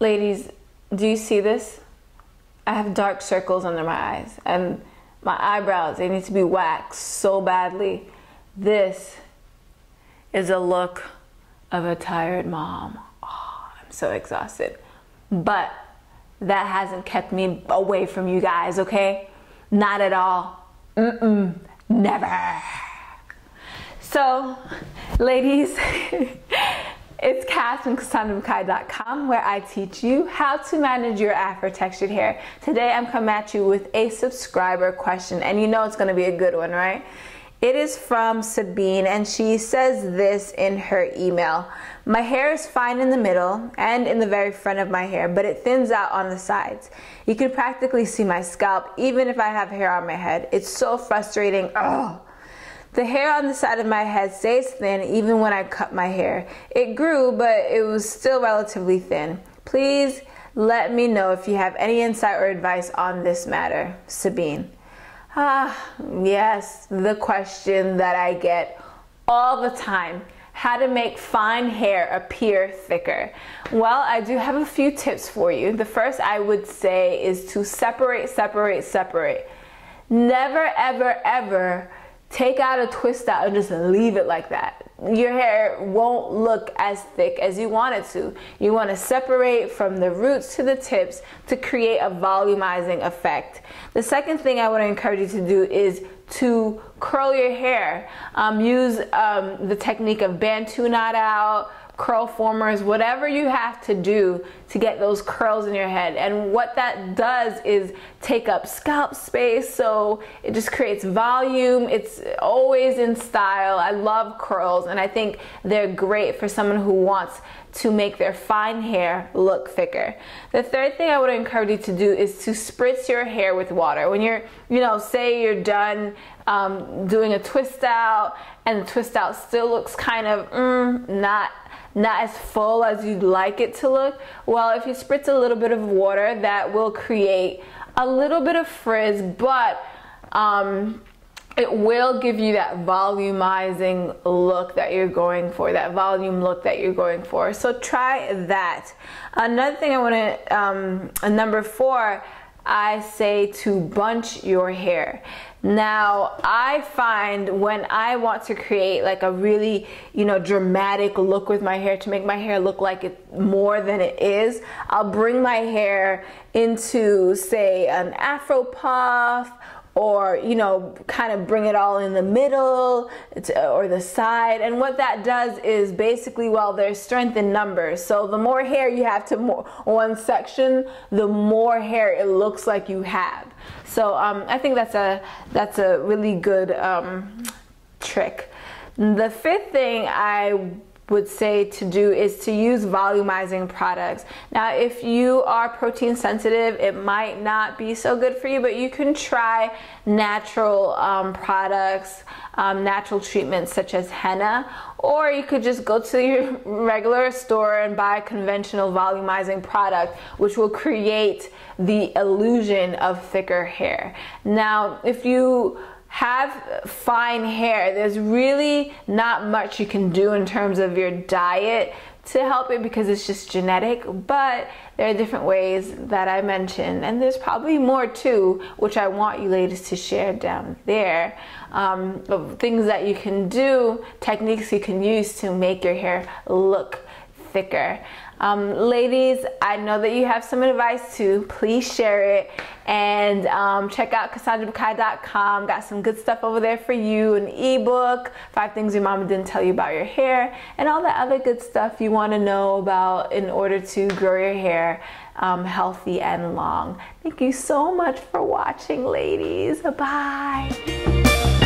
Ladies, do you see this? I have dark circles under my eyes and my eyebrows, they need to be waxed so badly. This is a look of a tired mom. Oh, I'm so exhausted. But that hasn't kept me away from you guys, okay? Not at all. Never. So, ladies, it's Cass from CassandраMckay.com, where I teach you how to manage your afro-textured hair. Today I'm coming at you with a subscriber question, and you know it's going to be a good one, right? It is from Sabine, and she says this in her email. My hair is fine in the middle and in the very front of my hair, but it thins out on the sides. You can practically see my scalp even if I have hair on my head. It's so frustrating. Ugh. The hair on the side of my head stays thin even when I cut my hair. It grew, but it was still relatively thin. Please let me know if you have any insight or advice on this matter. Sabine. Yes, the question that I get all the time. How to make fine hair appear thicker. Well, I do have a few tips for you. The first I would say is to separate. Never, ever, ever take out a twist out and just leave it like that. Your hair won't look as thick as you want it to. You want to separate from the roots to the tips to create a volumizing effect. The second thing I want to encourage you to do is to curl your hair. Use the technique of Bantu knot out, curl formers, whatever you have to do to get those curls in your head. And what that does is take up scalp space, so it just creates volume. It's always in style. I love curls, and I think they're great for someone who wants to make their fine hair look thicker. The third thing I would encourage you to do is to spritz your hair with water. When you're, say you're done doing a twist out and the twist out still looks kind of not as full as you'd like it to look. Well, if you spritz a little bit of water, that will create a little bit of frizz, but it will give you that volumizing look that you're going for, that volume look that you're going for. So try that. Another thing I want to, number 4, I say to bunch your hair. Now, I find when I want to create like a really, dramatic look with my hair, to make my hair look like it more than it is, I'll bring my hair into, say, an afro puff, or kind of bring it all in the middle or the side. And what that does is basically, well, there's strength in numbers, so the more hair you have to one section, the more hair it looks like you have. So I think that's a really good trick. The 5th thing I would say to do is to use volumizing products. Now, if you are protein sensitive, it might not be so good for you, but you can try natural products, natural treatments such as henna, or you could just go to your regular store and buy a conventional volumizing product, which will create the illusion of thicker hair. Now, if you have fine hair, there's really not much you can do in terms of your diet to help it, because it's just genetic, but there are different ways that I mentioned, and there's probably more too, which I want you ladies to share down there, of things that you can do, techniques you can use to make your hair look thicker. Ladies, I know that you have some advice too. Please share it, and check out CassandраMckay.com. Got some good stuff over there for you, an ebook, 5 things your mama didn't tell you about your hair, and all the other good stuff you want to know about in order to grow your hair healthy and long. Thank you so much for watching, ladies. Bye.